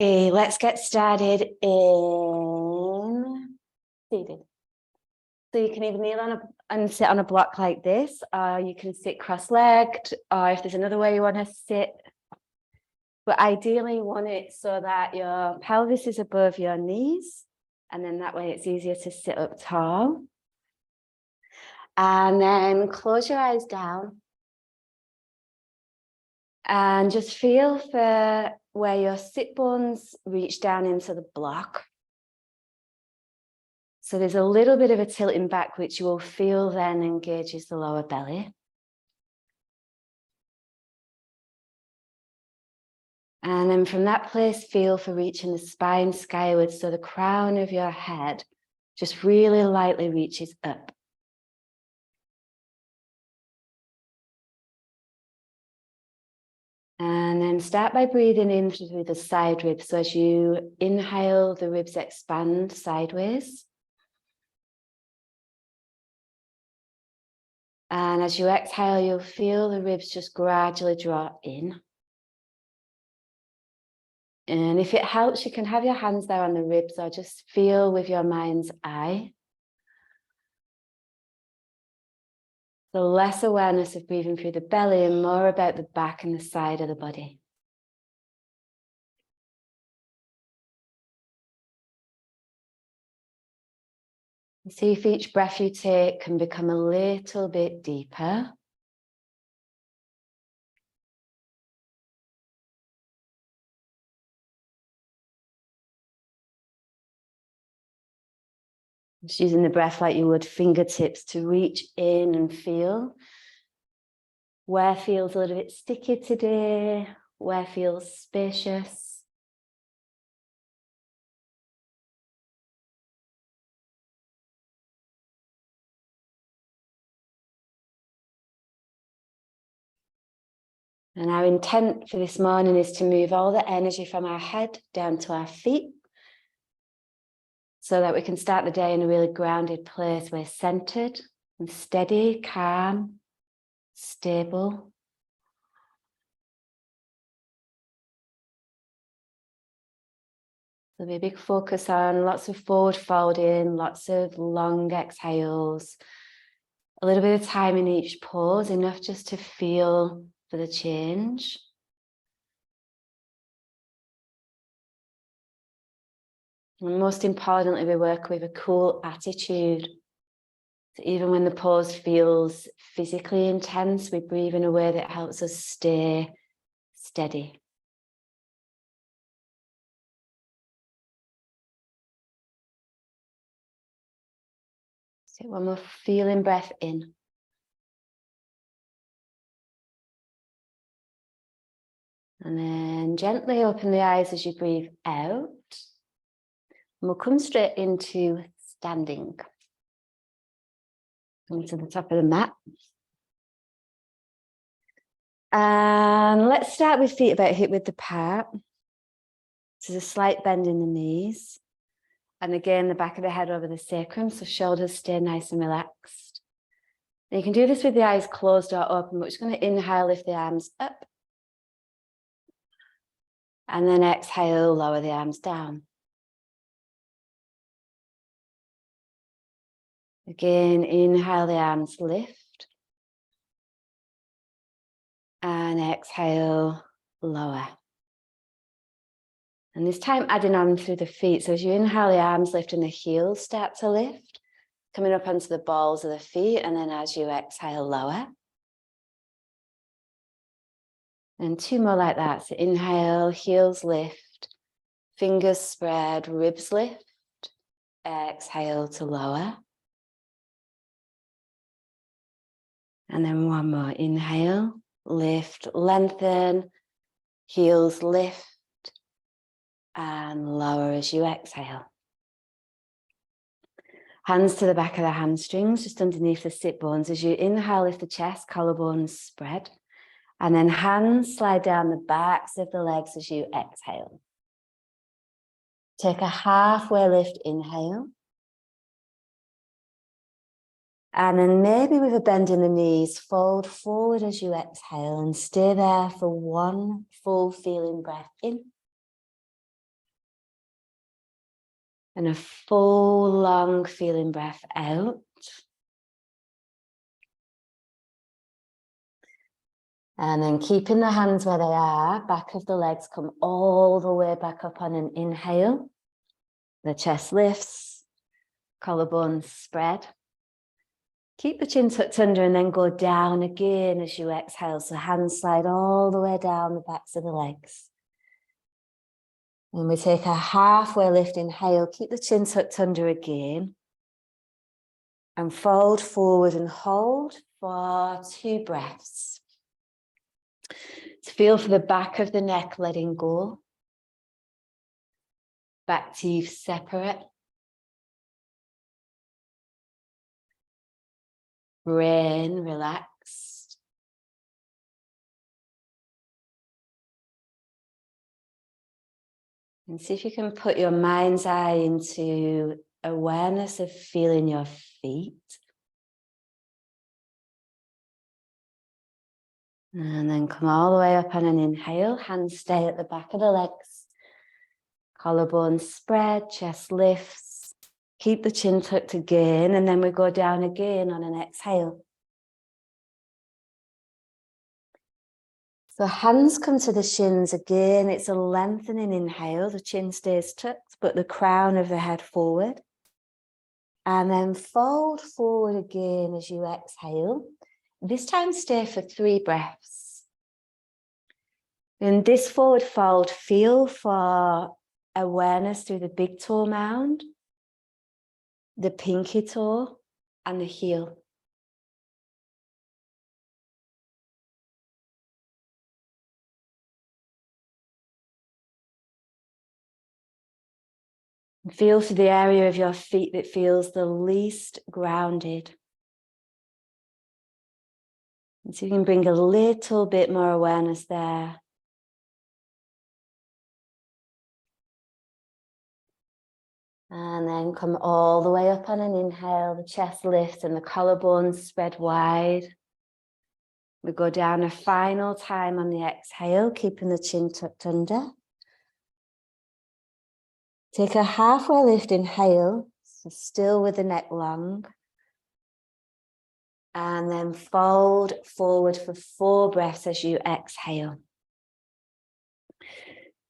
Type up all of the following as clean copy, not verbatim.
Okay, let's get started in seated. So you can either kneel on and sit on a block like this, or you can sit cross-legged, or if there's another way you want to sit. But ideally you want it so that your pelvis is above your knees, and then that way it's easier to sit up tall. And then close your eyes down. And just feel for where your sit bones reach down into the block. So there's a little bit of a tilting back, which you will feel then engages the lower belly. And then from that place, feel for reaching the spine skywards, so the crown of your head just really lightly reaches up. And then start by breathing in through the side ribs. So as you inhale, the ribs expand sideways. And as you exhale, you'll feel the ribs just gradually draw in. And if it helps, you can have your hands there on the ribs or just feel with your mind's eye. So less awareness of breathing through the belly and more about the back and the side of the body. See if each breath you take can become a little bit deeper. Just using the breath like you would fingertips to reach in and feel where feels a little bit sticky today, where feels spacious. And our intent for this morning is to move all the energy from our head down to our feet so that we can start the day in a really grounded place. We're centered and steady, calm, stable. There'll be a big focus on lots of forward folding, lots of long exhales, a little bit of time in each pause, enough just to feel for the change. And most importantly, we work with a cool attitude. So even when the pause feels physically intense, we breathe in a way that helps us stay steady. So one more feeling breath in. And then gently open the eyes as you breathe out. And we'll come straight into standing. Come to the top of the mat. And let's start with feet about hip width apart. So there's a slight bend in the knees. And again, the back of the head over the sacrum, so shoulders stay nice and relaxed. And you can do this with the eyes closed or open, but we're just going to inhale, lift the arms up. And then exhale, lower the arms down. Again, inhale, the arms lift. And exhale, lower. And this time adding on through the feet. So as you inhale, the arms lift and the heels start to lift, coming up onto the balls of the feet. And then as you exhale, lower. And two more like that. So inhale, heels lift, fingers spread, ribs lift. Exhale to lower. And then one more. Inhale, lift, lengthen, heels lift, and lower as you exhale. Hands to the back of the hamstrings, just underneath the sit bones. As you inhale, lift the chest, collarbones spread. And then hands slide down the backs of the legs as you exhale. Take a halfway lift, inhale. And then maybe with a bend in the knees, fold forward as you exhale and stay there for one full feeling breath in. And a full, long feeling breath out. And then keeping the hands where they are, back of the legs come all the way back up on an inhale. The chest lifts, collarbones spread. Keep the chin tucked under and then go down again as you exhale. So hands slide all the way down the backs of the legs. And we take a halfway lift, inhale, keep the chin tucked under again. And fold forward and hold for 2 breaths. To feel for the back of the neck letting go. Back teeth separate. Brain relaxed. And see if you can put your mind's eye into awareness of feeling your feet. And then come all the way up on an inhale. Hands stay at the back of the legs. Collarbones spread, chest lifts. Keep the chin tucked again, and then we go down again on an exhale. So hands come to the shins again. It's a lengthening inhale. The chin stays tucked, but the crown of the head forward. And then fold forward again as you exhale. This time stay for 3 breaths. In this forward fold, feel for awareness through the big toe mound, the pinky toe, and the heel. Feel to the area of your feet that feels the least grounded. And so you can bring a little bit more awareness there. And then come all the way up on an inhale, the chest lifts and the collarbones spread wide. We go down a final time on the exhale, keeping the chin tucked under. Take a halfway lift, inhale, so still with the neck long. And then fold forward for 4 breaths as you exhale.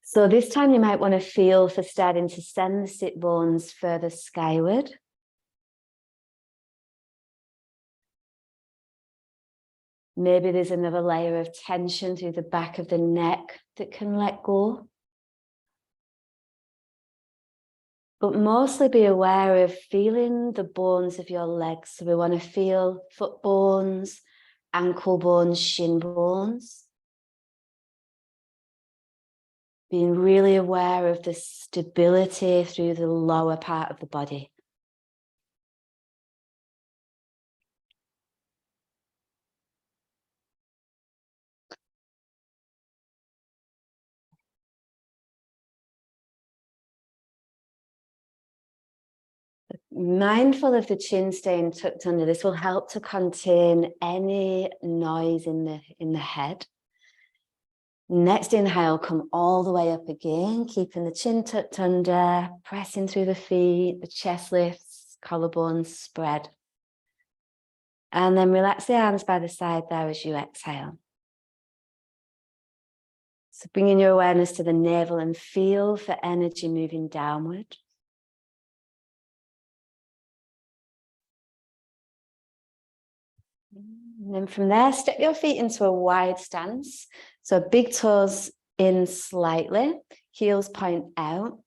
So this time you might want to feel for starting to send the sit bones further skyward. Maybe there's another layer of tension through the back of the neck that can let go. But mostly be aware of feeling the bones of your legs. So we want to feel foot bones, ankle bones, shin bones. Being really aware of the stability through the lower part of the body. Mindful of the chin staying tucked under. This will help to contain any noise in the head. Next inhale, come all the way up again, keeping the chin tucked under, pressing through the feet, the chest lifts, collarbones spread. And then relax the arms by the side there as you exhale. So bringing your awareness to the navel and feel for energy moving downward. And then from there, step your feet into a wide stance. So big toes in slightly, heels point out,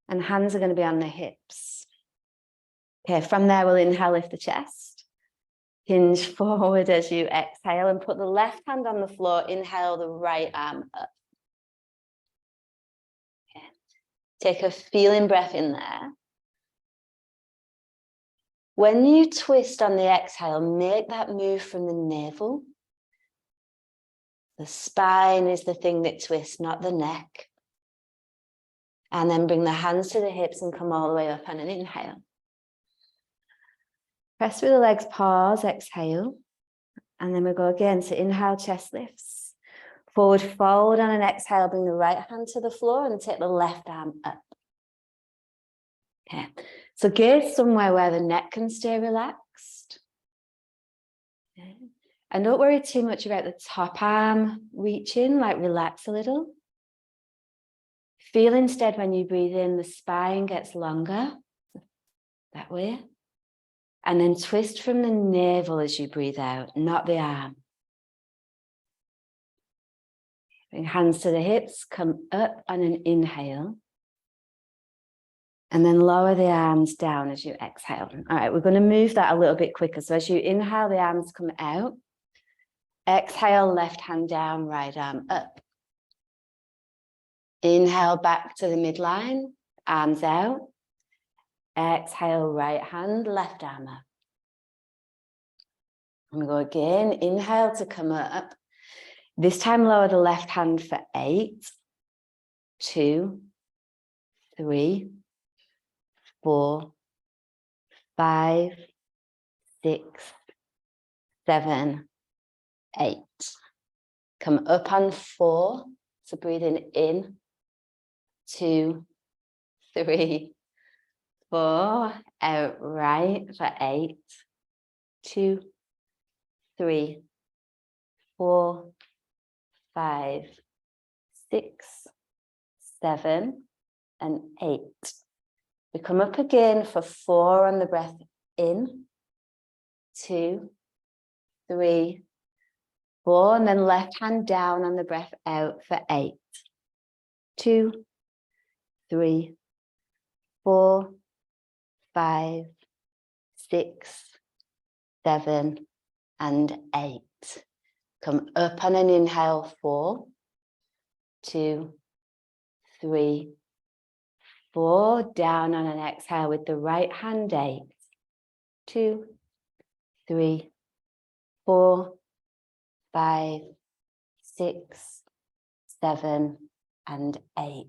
and hands are going to be on the hips. Okay, from there, we'll inhale, lift the chest. Hinge forward as you exhale and put the left hand on the floor. Inhale, the right arm up. Okay. Take a feeling breath in there. When you twist on the exhale, make that move from the navel. The spine is the thing that twists, not the neck. And then bring the hands to the hips and come all the way up on an inhale. Press through the legs, pause, exhale. And then we go again. So inhale, chest lifts. Forward fold on an exhale, bring the right hand to the floor and take the left arm up. Okay. So gaze somewhere where the neck can stay relaxed. Okay. And don't worry too much about the top arm reaching, like relax a little. Feel instead when you breathe in, the spine gets longer, that way. And then twist from the navel as you breathe out, not the arm. Bring hands to the hips, come up on an inhale. And then lower the arms down as you exhale. All right, we're going to move that a little bit quicker. So as you inhale, the arms come out. Exhale, left hand down, right arm up. Inhale back to the midline, arms out. Exhale, right hand, left arm up. And we go again. Inhale to come up. This time, lower the left hand for 8, 2, 3, 4, 5, 6, 7, 8. Come up on 4. So breathing in, 2, 3, 4. Out right for 8, 2, 3, 4, 5, 6, 7, and 8. We come up again for 4 on the breath in, 2, 3, 4, and then left hand down on the breath out for 8, 2, 3, 4, 5, 6, 7, and 8. Come up on an inhale, 4, 2, 3, 4. Down on an exhale with the right hand, 8, 2, 3, 4, 5, 6, 7, and 8.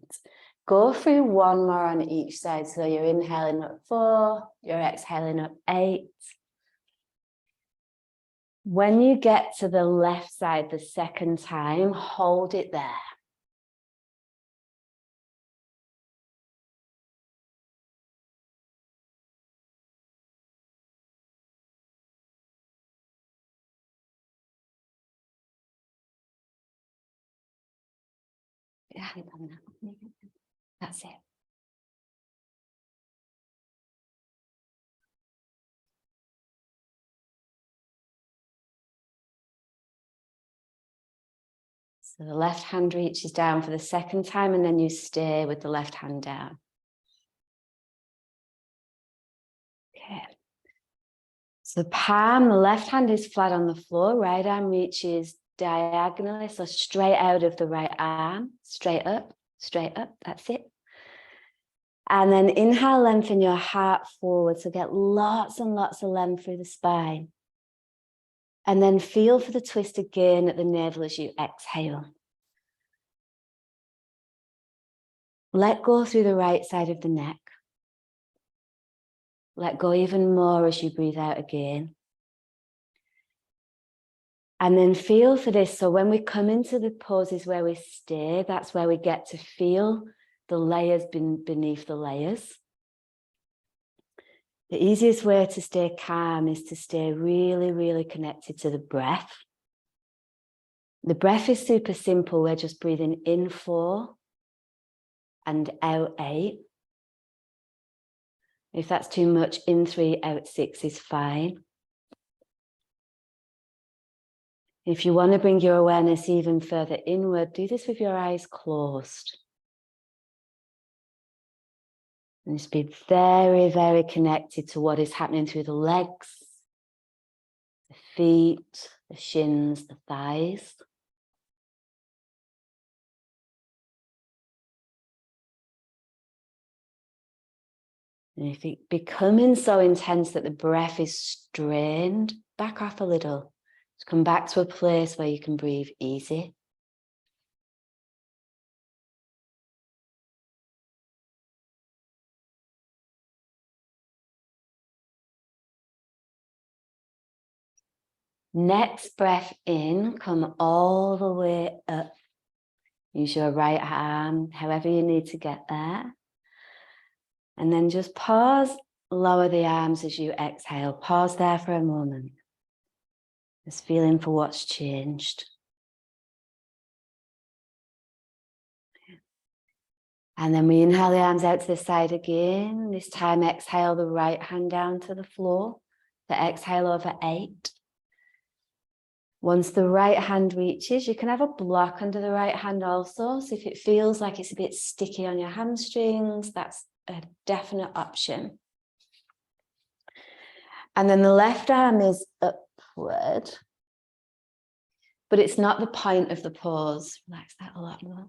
Go through one more on each side. So you're inhaling up 4, you're exhaling up 8. When you get to the left side the second time, hold it there. That's it. So the left hand reaches down for the second time, and then you stay with the left hand down. Okay. So the palm, the left hand is flat on the floor, right arm reaches diagonally, so straight out of the right arm, straight up, that's it. And then inhale, lengthen your heart forward, so get lots and lots of length through the spine. And then feel for the twist again at the navel as you exhale. Let go through the right side of the neck. Let go even more as you breathe out again. And then feel for this. So when we come into the poses where we stay, that's where we get to feel the layers beneath the layers. The easiest way to stay calm is to stay really, really connected to the breath. The breath is super simple. We're just breathing in 4 and out 8. If that's too much, in 3, out 6 is fine. If you want to bring your awareness even further inward, do this with your eyes closed. And just be very, very connected to what is happening through the legs, the feet, the shins, the thighs. And if it's becoming so intense that the breath is strained, back off a little. Just come back to a place where you can breathe easy. Next breath in, come all the way up. Use your right arm, however you need to get there. And then just pause, lower the arms as you exhale. Pause there for a moment. Just feeling for what's changed. And then we inhale the arms out to the side again. This time exhale the right hand down to the floor. So exhale over 8. Once the right hand reaches, you can have a block under the right hand also. So if it feels like it's a bit sticky on your hamstrings, that's a definite option. And then the left arm is upward, but it's not the point of the pose. Relax that a lot more.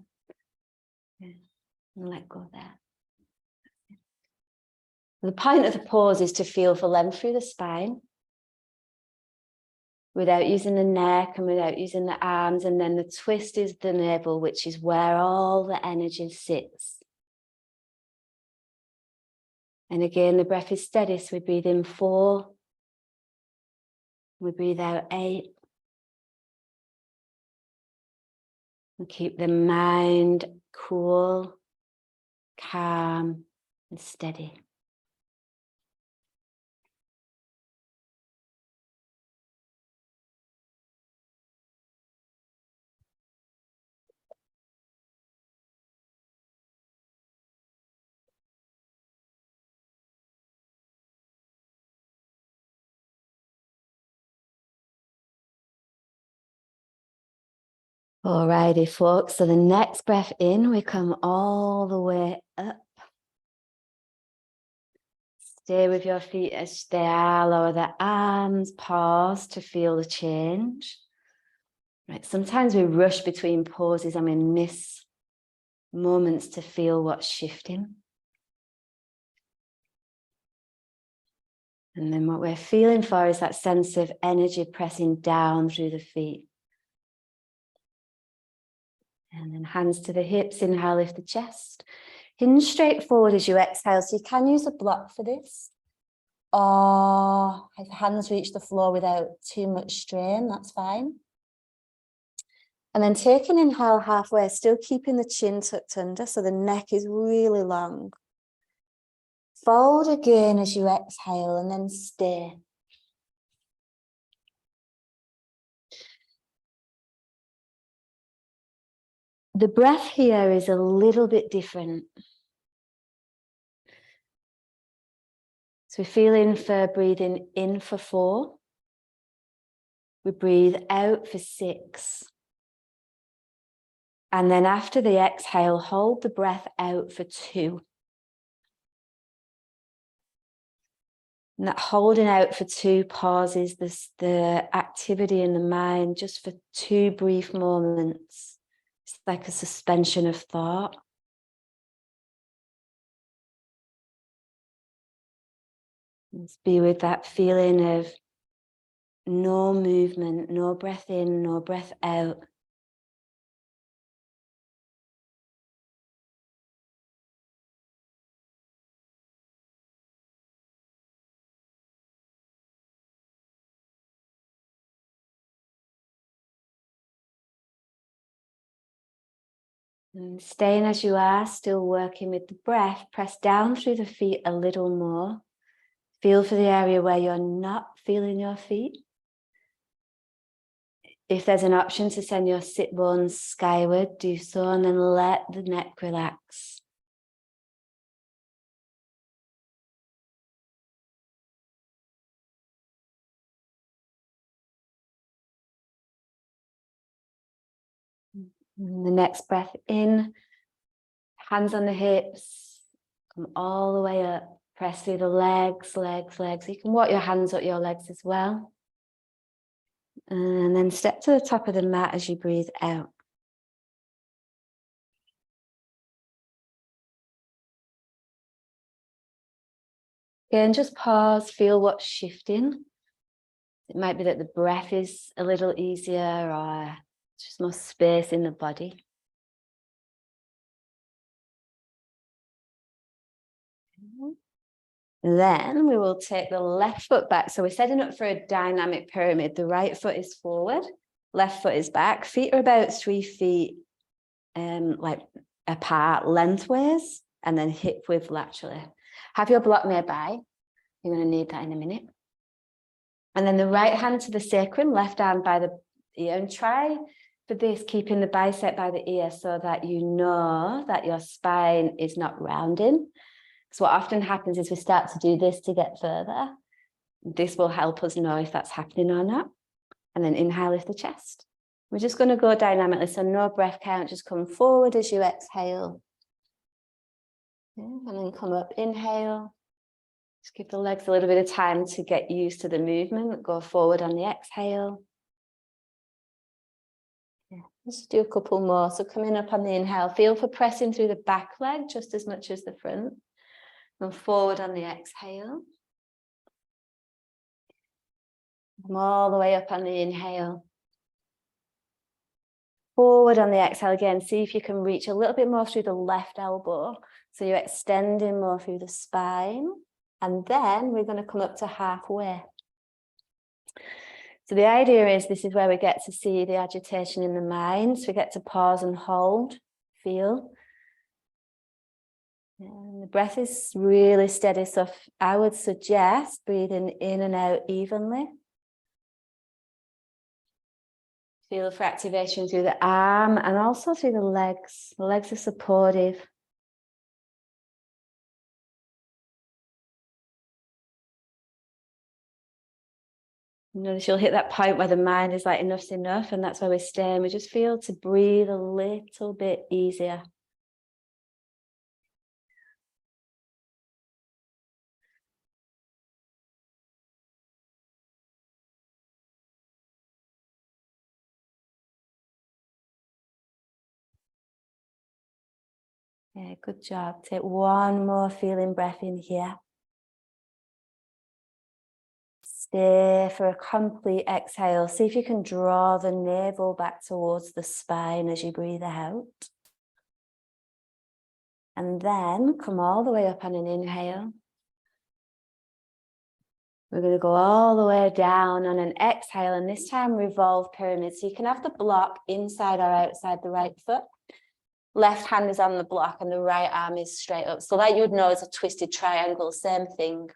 Yeah. And let go there. The point of the pose is to feel for length through the spine without using the neck and without using the arms. And then the twist is the navel, which is where all the energy sits. And again, the breath is steady. So we breathe in 4. We breathe out 8. And keep the mind cool, calm, and steady. Alrighty, folks. So the next breath in, we come all the way up. Stay with your feet as they are. Lower the arms. Pause to feel the change. Right. Sometimes we rush between poses and we miss moments to feel what's shifting. And then what we're feeling for is that sense of energy pressing down through the feet. And then hands to the hips, inhale, lift the chest. Hinge straight forward as you exhale. So you can use a block for this. Or if hands reach the floor without too much strain, that's fine. And then take an inhale halfway, still keeping the chin tucked under so the neck is really long. Fold again as you exhale and then stay. The breath here is a little bit different. So we're feeling for breathing in for 4. We breathe out for 6. And then after the exhale, hold the breath out for 2. And that holding out for 2 pauses the activity in the mind just for 2 brief moments. It's like a suspension of thought. Let's be with that feeling of no movement, no breath in, no breath out. And staying as you are, still working with the breath, press down through the feet a little more. Feel for the area where you're not feeling your feet. If there's an option to send your sit bones skyward, do so, and then let the neck relax. And the next breath in, hands on the hips, come all the way up, press through the legs, legs. You can walk your hands up your legs as well. And then step to the top of the mat as you breathe out. Again, just pause, feel what's shifting. It might be that the breath is a little easier or just more space in the body. Then we will take the left foot back. So we're setting up for a dynamic pyramid. The right foot is forward, left foot is back. Feet are about 3 feet like apart lengthways and then hip width laterally. Have your block nearby. You're going to need that in a minute. And then the right hand to the sacrum, left arm by the ear, and try for this, keeping the bicep by the ear so that you know that your spine is not rounding. So what often happens is we start to do this to get further. This will help us know if that's happening or not. And then inhale, lift the chest. We're just going to go dynamically, so no breath count, just come forward as you exhale. And then come up, inhale. Just give the legs a little bit of time to get used to the movement. Go forward on the exhale. Yeah, let's do a couple more. So coming up on the inhale, feel for pressing through the back leg just as much as the front. And forward on the exhale. Come all the way up on the inhale. Forward on the exhale again. See if you can reach a little bit more through the left elbow. So you're extending more through the spine. And then we're going to come up to halfway. So the idea is this is where we get to see the agitation in the mind. So we get to pause and hold, feel. And the breath is really steady. So I would suggest breathing in and out evenly. Feel for activation through the arm and also through the legs. The legs are supportive. Notice you'll hit that point where the mind is like enough's enough, and that's where we stay. And we just feel to breathe a little bit easier. Yeah, good job. Take one more feeling breath in here. Stay for a complete exhale. See if you can draw the navel back towards the spine as you breathe out. And then come all the way up on an inhale. We're going to go all the way down on an exhale, and this time revolve pyramid. So you can have the block inside or outside the right foot. Left hand is on the block and the right arm is straight up. So that you would know is a twisted triangle, same thing.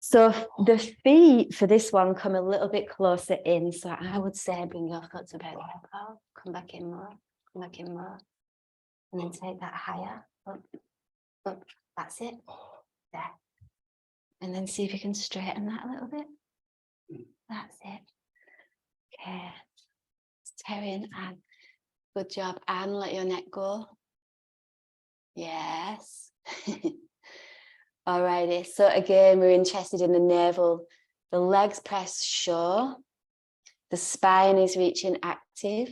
So the feet for this one come a little bit closer in. So I would say bring your foot to about the elbow, come back in more, come back in more. And then take that higher, up, up, that's it, there. And then see if you can straighten that a little bit. That's it. Okay. Terry and Anne. Good job. Anne, let your neck go. Yes. Alrighty. So again, we're interested in the navel. The legs press short. The spine is reaching active.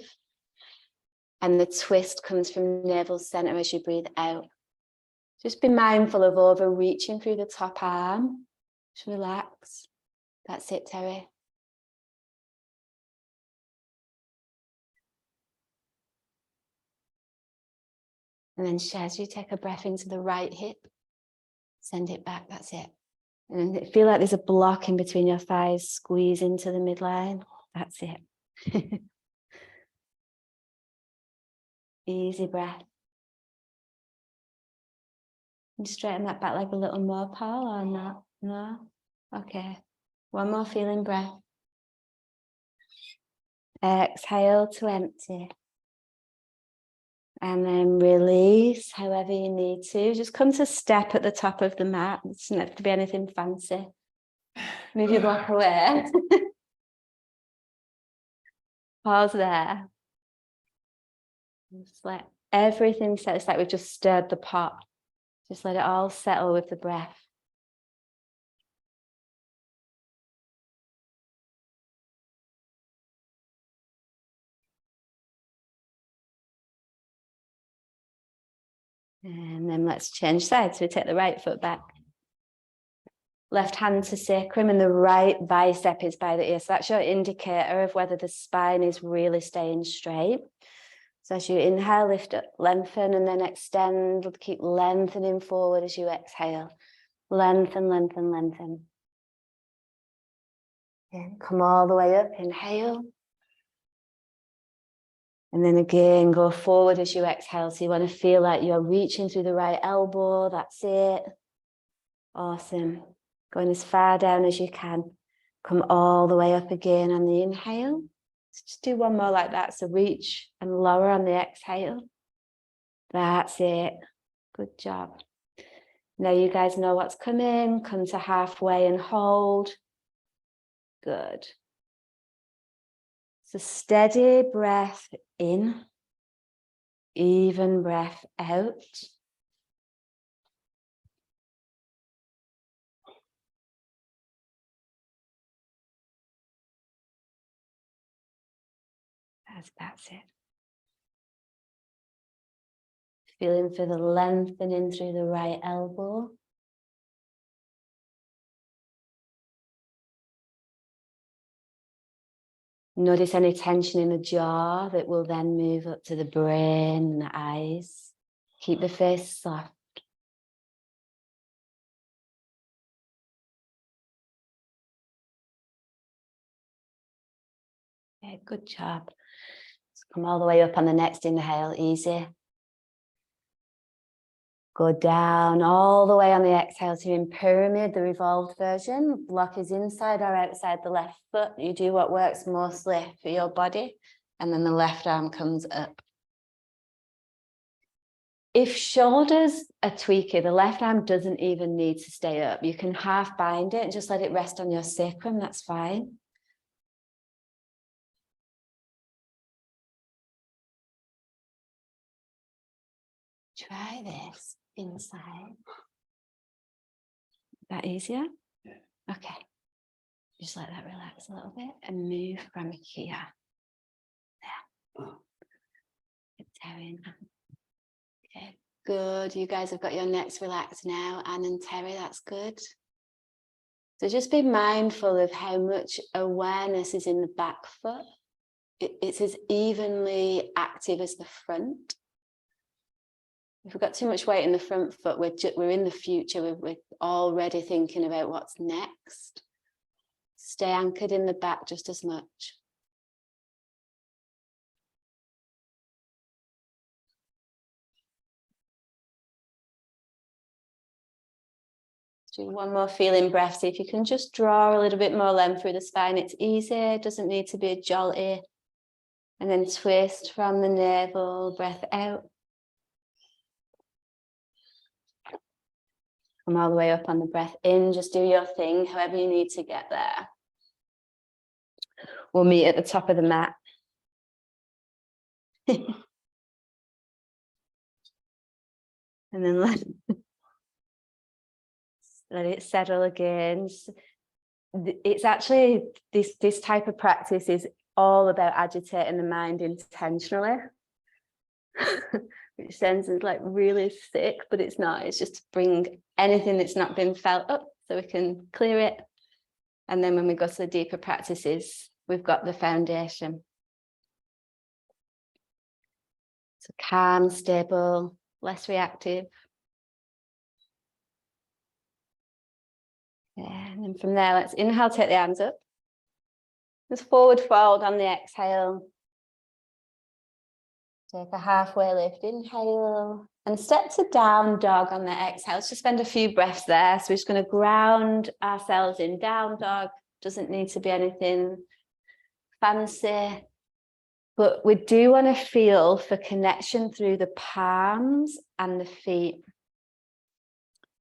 And the twist comes from navel center as you breathe out. Just be mindful of overreaching through the top arm. Just relax. That's it, Terry. And then as you take a breath into the right hip, send it back, that's it. And feel like there's a block in between your thighs, squeeze into the midline, that's it. Easy breath. Can you straighten that back like a little more, Paul, or not? No? Okay. One more feeling breath. Exhale to empty. And then release however you need to. Just come to step at the top of the mat. It doesn't have to be anything fancy. Move your block away. Pause there. Just let everything settle. It's like we've just stirred the pot. Just let it all settle with the breath. And then let's change sides. So we take the right foot back. Left hand to sacrum and the right bicep is by the ear. So that's your indicator of whether the spine is really staying straight. So as you inhale, lift up, lengthen, and then extend. Keep lengthening forward as you exhale. Lengthen, lengthen, lengthen. And come all the way up. Inhale. And then again, go forward as you exhale. So you want to feel like you're reaching through the right elbow. That's it. Awesome. Going as far down as you can. Come all the way up again on the inhale. Just do one more like that. So reach and lower on the exhale. That's it. Good job. Now you guys know what's coming. Come to halfway and hold. Good. So steady breath in. Even breath out. That's it. Feeling for the lengthening through the right elbow. Notice any tension in the jaw that will then move up to the brain and the eyes. Keep the face soft. Okay, good job. Let's come all the way up on the next inhale, easy. Go down all the way on the exhale to in pyramid, the revolved version. Block is inside or outside the left foot. You do what works mostly for your body. And then the left arm comes up. If shoulders are tweaky, the left arm doesn't even need to stay up. You can half bind it and just let it rest on your sacrum. That's fine. Try this inside. That easier? Yeah. Okay. Just let that relax a little bit and move from here. There. Okay, good. You guys have got your necks relaxed now. Anne and Terry, that's good. So just be mindful of how much awareness is in the back foot. It's as evenly active as the front. If we've got too much weight in the front foot, we're in the future. We're already thinking about what's next. Stay anchored in the back just as much. Do one more feeling breath. See if you can just draw a little bit more length through the spine. It's easy, it doesn't need to be a jolty. And then twist from the navel, breath out. Come all the way up on the breath in. Just do your thing, however you need to get there. We'll meet at the top of the mat. And then let it settle again. It's actually, this type of practice is all about agitating the mind intentionally. Which sounds like really sick, but it's not. It's just to bring anything that's not been felt up so we can clear it. And then when we go to the deeper practices, we've got the foundation. So calm, stable, less reactive. Yeah, and then from there, let's inhale, take the arms up. Just forward fold on the exhale. Take a halfway lift, inhale, and step to down dog on the exhale. Let's just spend a few breaths there. So we're just going to ground ourselves in down dog. Doesn't need to be anything fancy. But we do want to feel for connection through the palms and the feet.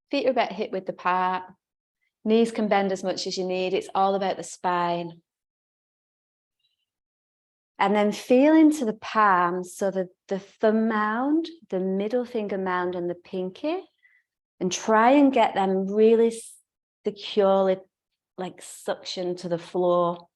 Feet are about hip width apart. Knees can bend as much as you need. It's all about the spine. And then feel into the palms, so the thumb mound, the middle finger mound, and the pinky, and try and get them really securely, like suction to the floor.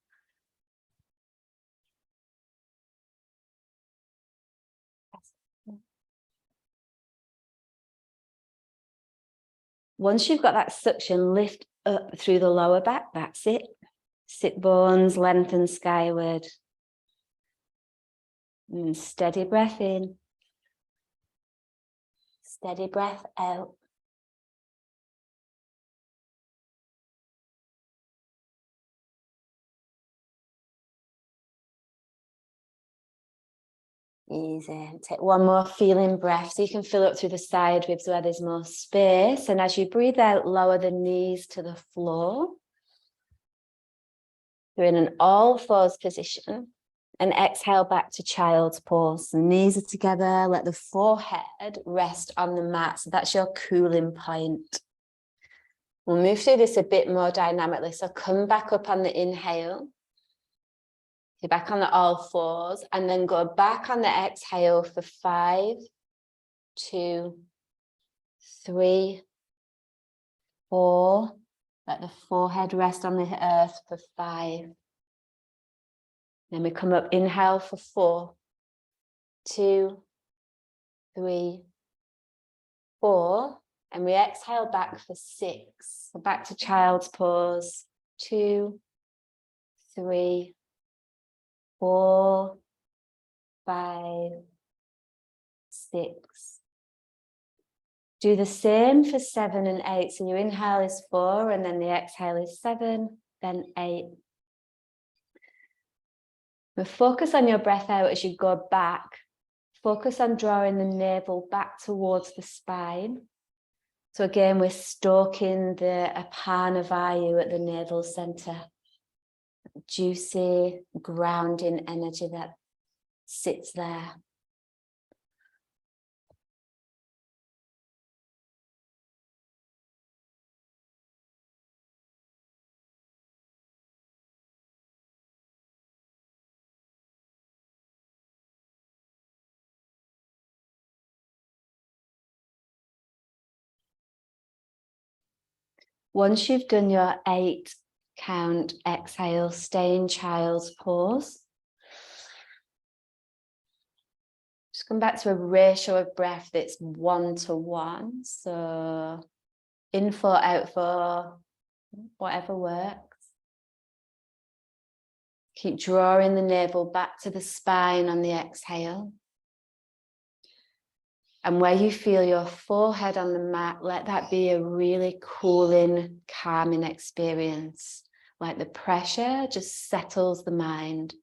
Once you've got that suction, lift up through the lower back. That's it. Sit bones lengthen skyward. And steady breath in. Steady breath out. Easy. Take one more feeling breath so you can fill up through the side ribs where there's more space. And as you breathe out, lower the knees to the floor. You're in an all fours position. And exhale back to child's pose. The knees are together. Let the forehead rest on the mat. So that's your cooling point. We'll move through this a bit more dynamically. So come back up on the inhale. You're back on the all fours. And then go back on the exhale for 5, 2, 3, 4. Let the forehead rest on the earth for 5. Then we come up, inhale for 4, 2, 3, 4. And we exhale back for 6. So back to child's pose. 2, 3, 4, 5, 6. Do the same for 7 and 8. So your inhale is 4, and then the exhale is 7, then 8. But focus on your breath out as you go back. Focus on drawing the navel back towards the spine. So again, we're stoking the Apana Vayu at the navel center. Juicy, grounding energy that sits there. Once you've done your 8 count exhale, stay in child's pose. Just come back to a ratio of breath that's 1 to 1. So in 4, out 4, whatever works. Keep drawing the navel back to the spine on the exhale. And where you feel your forehead on the mat, let that be a really cooling, calming experience. Like the pressure just settles the mind.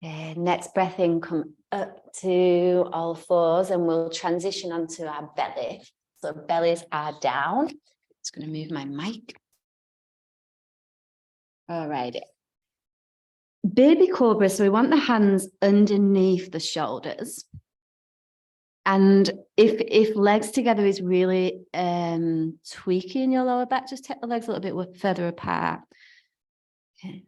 Next breath in, come up to all fours, and we'll transition onto our belly. So bellies are down. Just going to move my mic. All right. Baby cobra, so we want the hands underneath the shoulders. And if legs together is really tweaking your lower back, just take the legs a little bit further apart. Okay.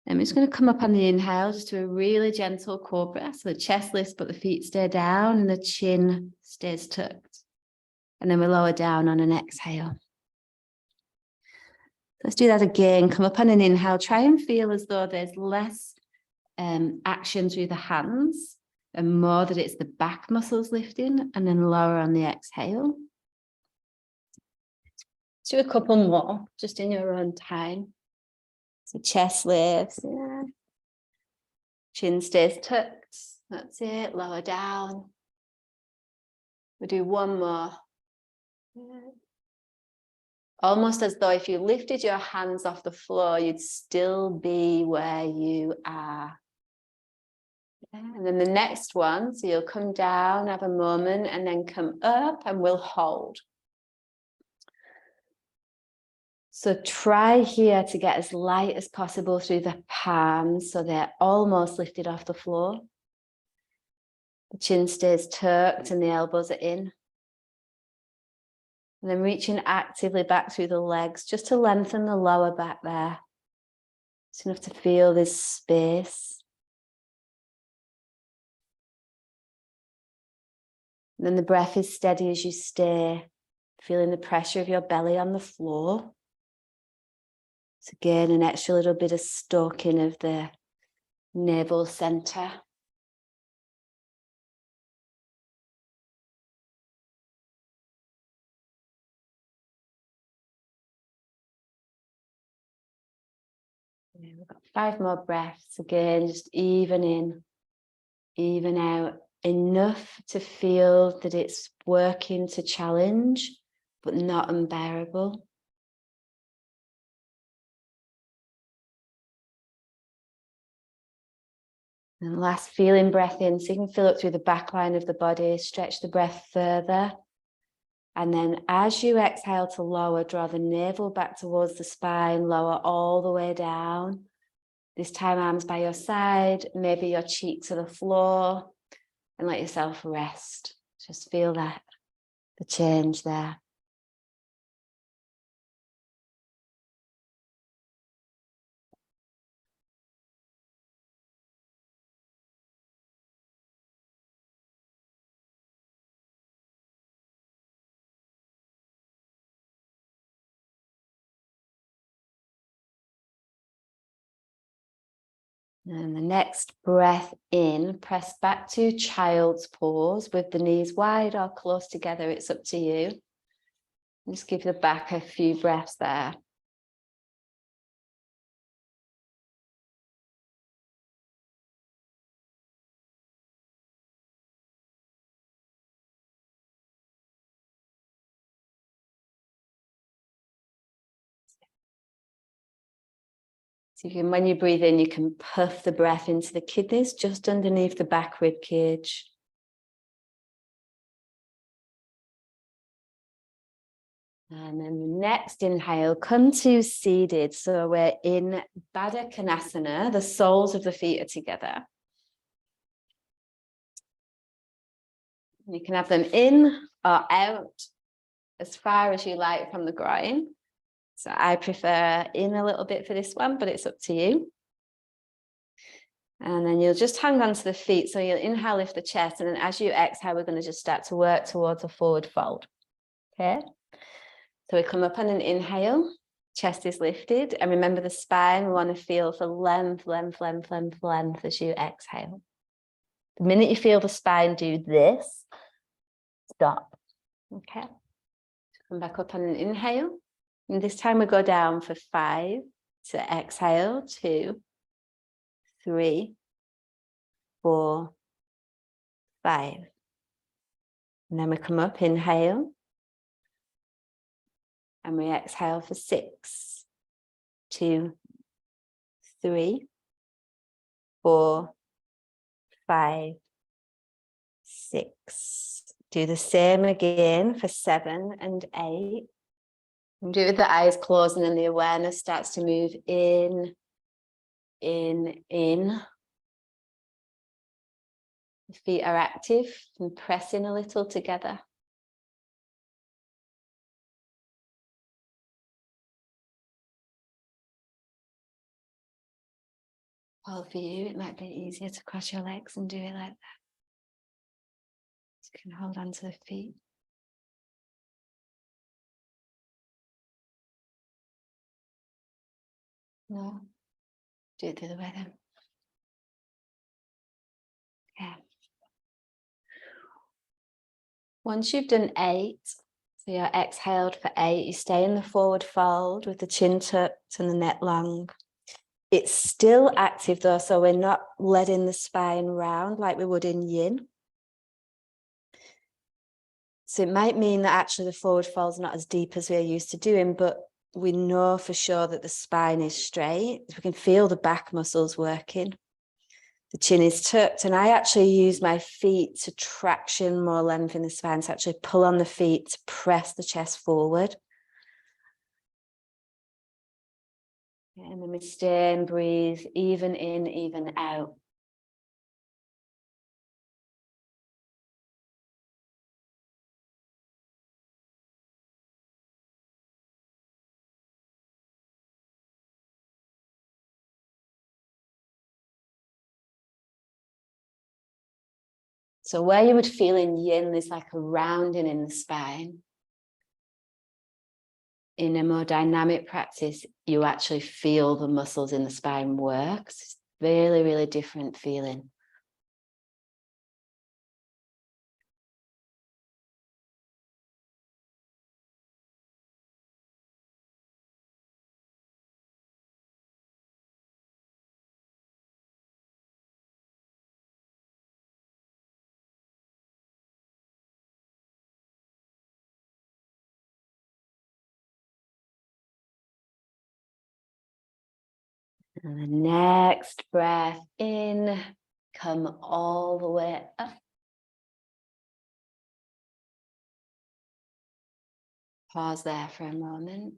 I'm just going to come up on the inhale, just do a really gentle cobra. So the chest lifts, but the feet stay down and the chin stays tucked. And then we lower down on an exhale. Let's do that again. Come up on an inhale. Try and feel as though there's less action through the hands and more that it's the back muscles lifting, and then lower on the exhale. Let's do a couple more, just in your own time. So chest lifts, yeah. Chin stays tucked. That's it. Lower down. We'll do one more. Yeah. Almost as though if you lifted your hands off the floor, you'd still be where you are. Yeah. And then the next one, so you'll come down, have a moment, and then come up, and we'll hold. So try here to get as light as possible through the palms so they're almost lifted off the floor. The chin stays tucked and the elbows are in. And then reaching actively back through the legs just to lengthen the lower back there. It's enough to feel this space. And then the breath is steady as you stay, feeling the pressure of your belly on the floor. So again, an extra little bit of stoking of the navel center. We've got 5 more breaths. Again, just even in, even out, enough to feel that it's working to challenge, but not unbearable. And last, feeling breath in, so you can feel it through the back line of the body, stretch the breath further. And then as you exhale to lower, draw the navel back towards the spine, lower all the way down. This time, arms by your side, maybe your cheek to the floor, and let yourself rest. Just feel that, the change there. And the next breath in, press back to child's pose with the knees wide or close together. It's up to you. Just give the back a few breaths there. So you can, when you breathe in, you can puff the breath into the kidneys just underneath the back rib cage. And then the next inhale, come to seated. So we're in Baddha Konasana. The soles of the feet are together. You can have them in or out as far as you like from the groin. So I prefer in a little bit for this one, but it's up to you. And then you'll just hang on to the feet. So you'll inhale, lift the chest. And then as you exhale, we're going to just start to work towards a forward fold. Okay. So we come up on an inhale, chest is lifted. And remember the spine, we want to feel for length, length, length, length, length as you exhale. The minute you feel the spine do this, stop. Okay. Come back up on an inhale. And this time we go down for 5. So exhale, 2, 3, 4, 5. And then we come up, inhale. And we exhale for 6, 2, 3, 4, 5, 6. Do the same again for 7 and 8. And do it with the eyes closed, and then the awareness starts to move in. The feet are active and pressing a little together. Well, for you, it might be easier to cross your legs and do it like that. You can hold on to the feet. No, do it the other way then. Okay. Once you've done 8, so you're exhaled for 8, you stay in the forward fold with the chin tucked and the neck long. It's still active though, so we're not letting the spine round like we would in yin. So it might mean that actually the forward fold's not as deep as we're used to doing, but we know for sure that the spine is straight. We can feel the back muscles working. The chin is tucked, and I actually use my feet to traction more length in the spine, to actually pull on the feet to press the chest forward. And then we stay and breathe, even in, even out. So where you would feel in yin, there's like a rounding in the spine. In a more dynamic practice, you actually feel the muscles in the spine work. It's really, really different feeling. And the next breath in, come all the way up. Pause there for a moment.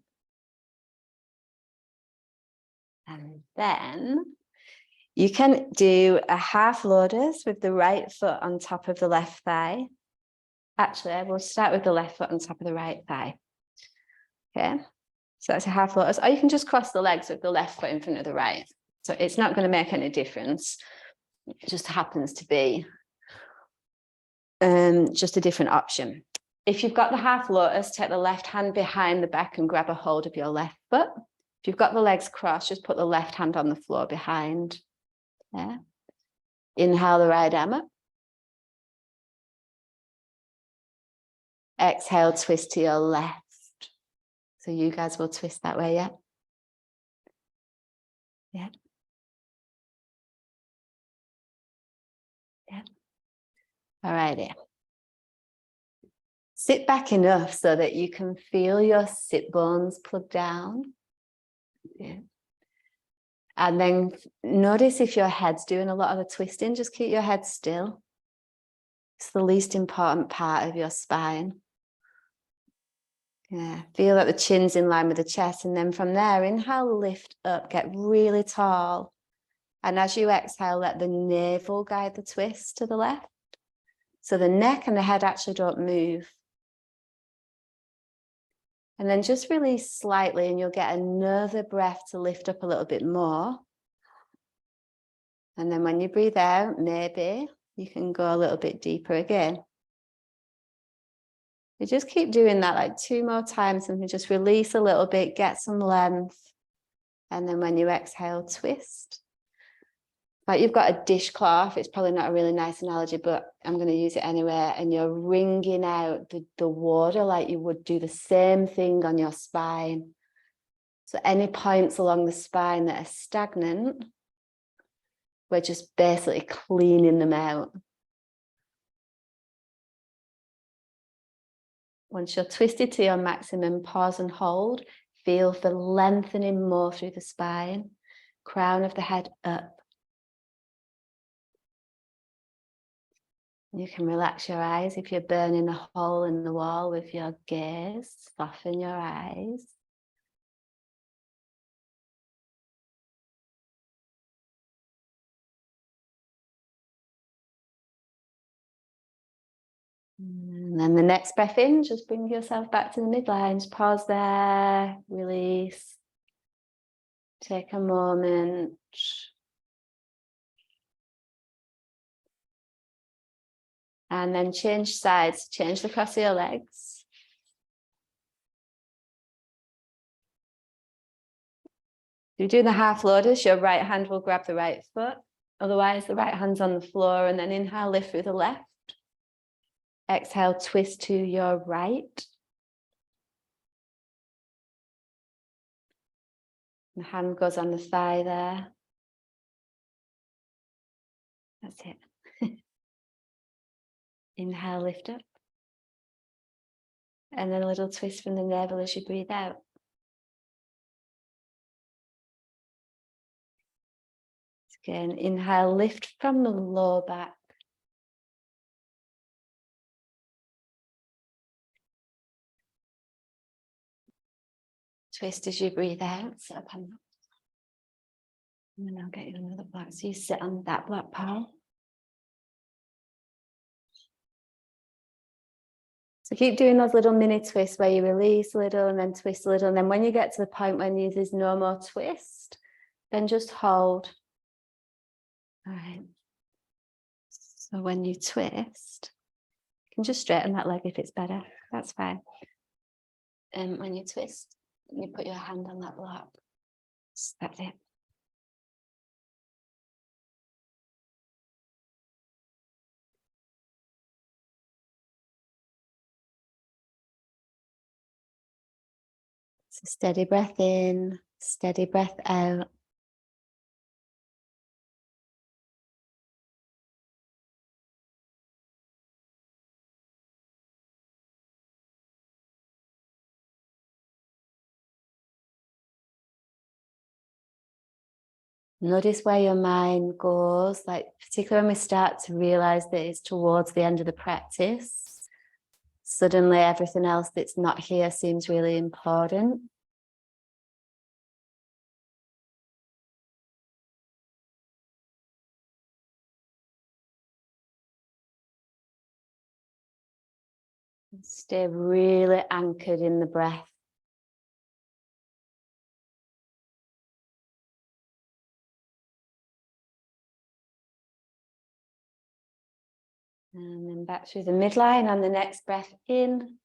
And then you can do a half lotus with the right foot on top of the left thigh. Actually, I will start with the left foot on top of the right thigh. Okay, so that's a half lotus. Or you can just cross the legs with the left foot in front of the right. So it's not going to make any difference. It just happens to be just a different option. If you've got the half lotus, take the left hand behind the back and grab a hold of your left foot. If you've got the legs crossed, just put the left hand on the floor behind. Yeah. Inhale the right arm up. Exhale, twist to your left. So you guys will twist that way, yeah? Yeah. Yeah. All righty. Sit back enough so that you can feel your sit bones plug down. Yeah. And then notice if your head's doing a lot of the twisting, just keep your head still. It's the least important part of your spine. Yeah, feel that the chin's in line with the chest. And then from there, inhale, lift up, get really tall. And as you exhale, let the navel guide the twist to the left. So the neck and the head actually don't move. And then just release slightly and you'll get another breath to lift up a little bit more. And then when you breathe out, maybe you can go a little bit deeper again. You just keep doing that like 2 more times and just release a little bit, get some length. And then when you exhale, twist. Like you've got a dishcloth, it's probably not a really nice analogy, but I'm going to use it anyway. And you're wringing out the water like you would do the same thing on your spine. So any points along the spine that are stagnant, we're just basically cleaning them out. Once you're twisted to your maximum, pause and hold. Feel the lengthening more through the spine. Crown of the head up. You can relax your eyes if you're burning a hole in the wall with your gaze. Soften your eyes. And then the next breath in, just bring yourself back to the midline. Just pause there, release. Take a moment. And then change sides, change the cross of your legs. If you do the half lotus, your right hand will grab the right foot. Otherwise, the right hand's on the floor, and then inhale, lift through the left. Exhale, twist to your right. The hand goes on the thigh there. That's it. Inhale, lift up. And then a little twist from the navel as you breathe out. Again, inhale, lift from the lower back. Twist as you breathe out. Sit up and then I'll get you another block. So you sit on that black pile. So keep doing those little mini twists where you release a little and then twist a little. And then when you get to the point when there's no more twist, then just hold. All right. So when you twist, you can just straighten that leg if it's better. That's fine. And when you twist, you put your hand on that block. That's it. So steady breath in, steady breath out. Notice where your mind goes, like particularly when we start to realize that it's towards the end of the practice, suddenly everything else that's not here seems really important. Stay really anchored in the breath. And then back through the midline on the next breath in.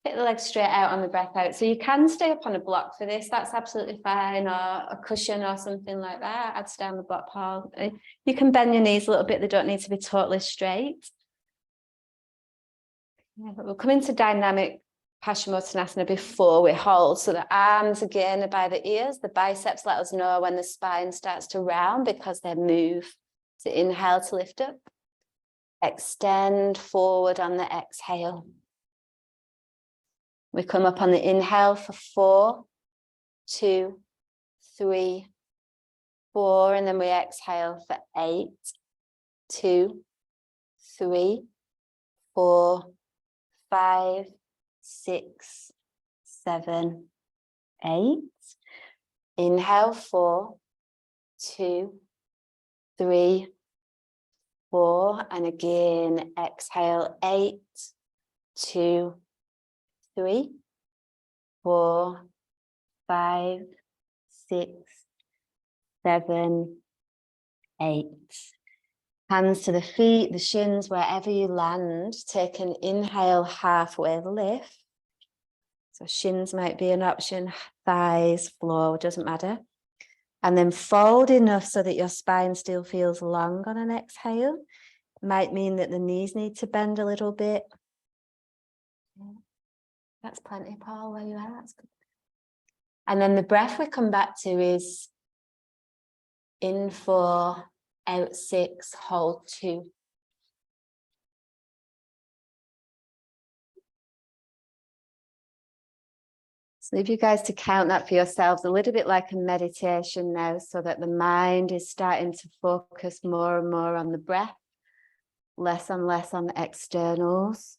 Get the legs straight out on the breath out. So you can stay up on a block for this. That's absolutely fine. Or a cushion or something like that. I'd stay on the block pile. You can bend your knees a little bit. They don't need to be totally straight. Yeah, but we'll come into dynamic Paschimottanasana before we hold. So the arms again are by the ears. The biceps let us know when the spine starts to round because they move. So inhale to lift up. Extend forward on the exhale. We come up on the inhale for 4, 2, 3, 4, and then we exhale for 8, 2, 3, 4, 5, 6, 7, 8. Inhale 4, 2, 3, 4, and again exhale 8, 2, 3, 4, 5, 6, 7, 8. Hands to the feet, the shins, wherever you land. Take an inhale, halfway lift. So shins might be an option, thighs, floor, doesn't matter. And then fold enough so that your spine still feels long on an exhale. Might mean that the knees need to bend a little bit. That's plenty, Paul, where you are. That's good. And then the breath we come back to is in 4, out 6, hold 2. So leave you guys to count that for yourselves, a little bit like a meditation now, so that the mind is starting to focus more and more on the breath, less and less on the externals.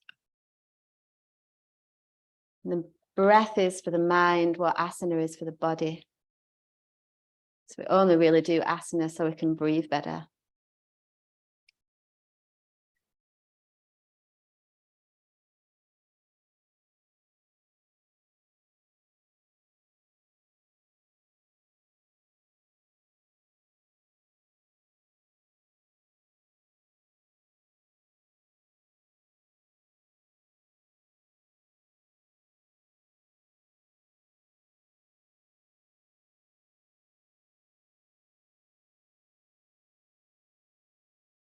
The breath is for the mind what asana is for the body. So we only really do asana so we can breathe better.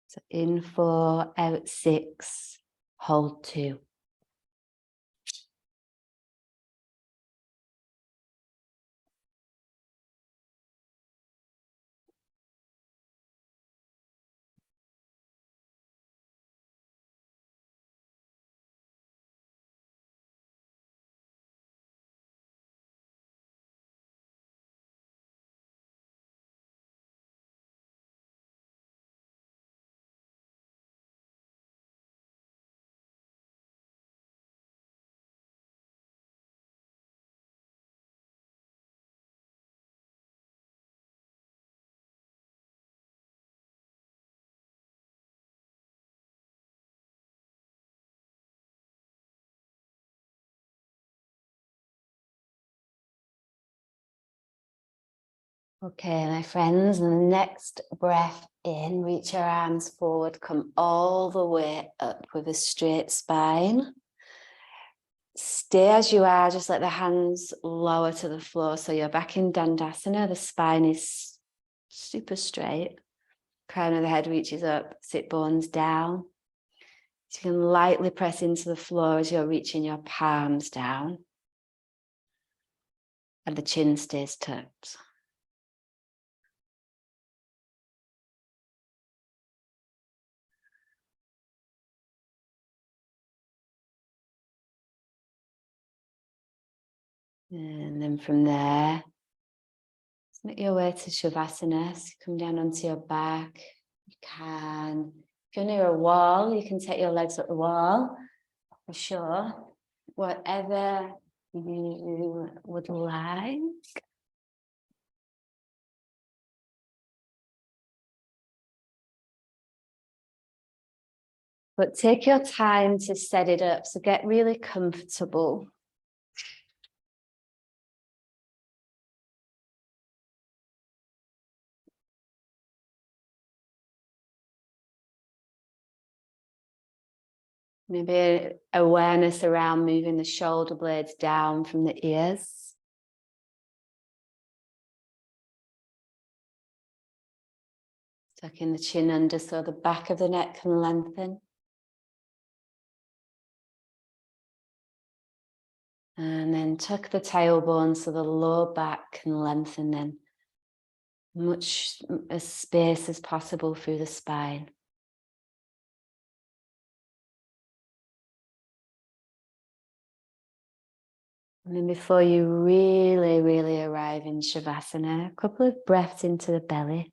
So in 4, out 6, hold 2. Okay, my friends, and the next breath in, reach your arms forward, come all the way up with a straight spine. Stay as you are, just let the hands lower to the floor. So you're back in Dandasana, the spine is super straight. Crown of the head reaches up, sit bones down. So you can lightly press into the floor as you're reaching your palms down. And the chin stays tucked. And then from there, make your way to Shavasana. So come down onto your back. You can, if you're near a wall, you can take your legs up the wall, for sure. Whatever you would like. But take your time to set it up. So get really comfortable. Maybe awareness around moving the shoulder blades down from the ears. Tucking the chin under so the back of the neck can lengthen. And then tuck the tailbone so the lower back can lengthen then. Much as space as possible through the spine. And then before you really arrive in Shavasana, a couple of breaths into the belly.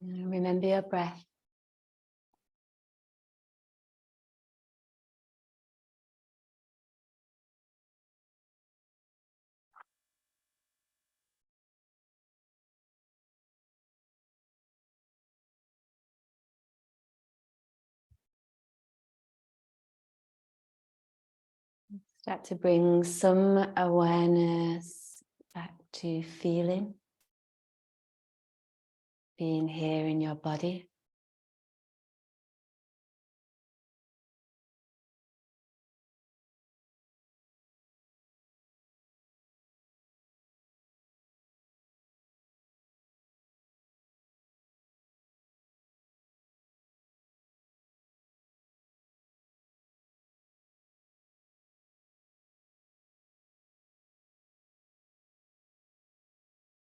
Remember your breath. Start to bring some awareness back to feeling, being here in your body.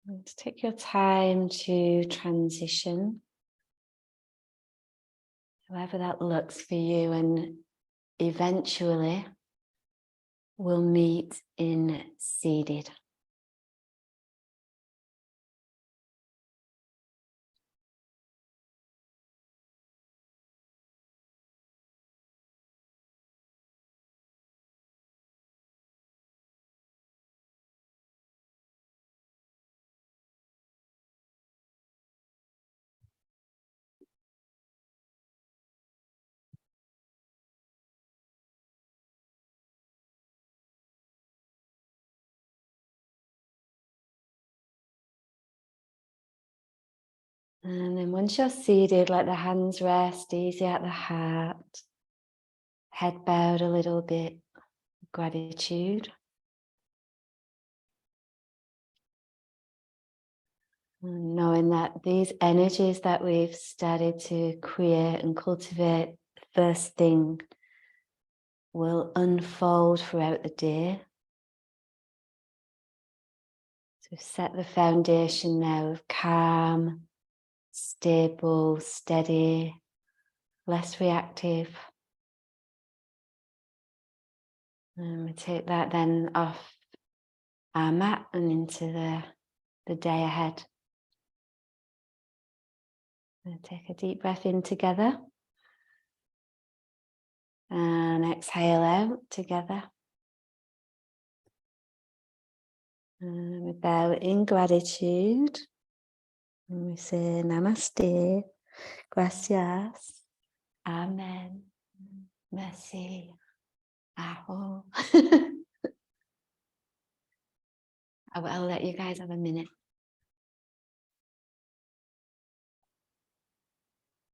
Let's take your time to transition, however that looks for you, and eventually we'll meet in seated. And then once you're seated, let the hands rest easy at the heart, head bowed a little bit, gratitude. And knowing that these energies that we've started to create and cultivate first thing will unfold throughout the day. So set the foundation now of calm, stable, steady, less reactive. And we take that then off our mat and into the day ahead. And take a deep breath in together. And exhale out together. And we bow in gratitude. And we say namaste, gracias, amen, merci, aho. I'll let you guys have a minute.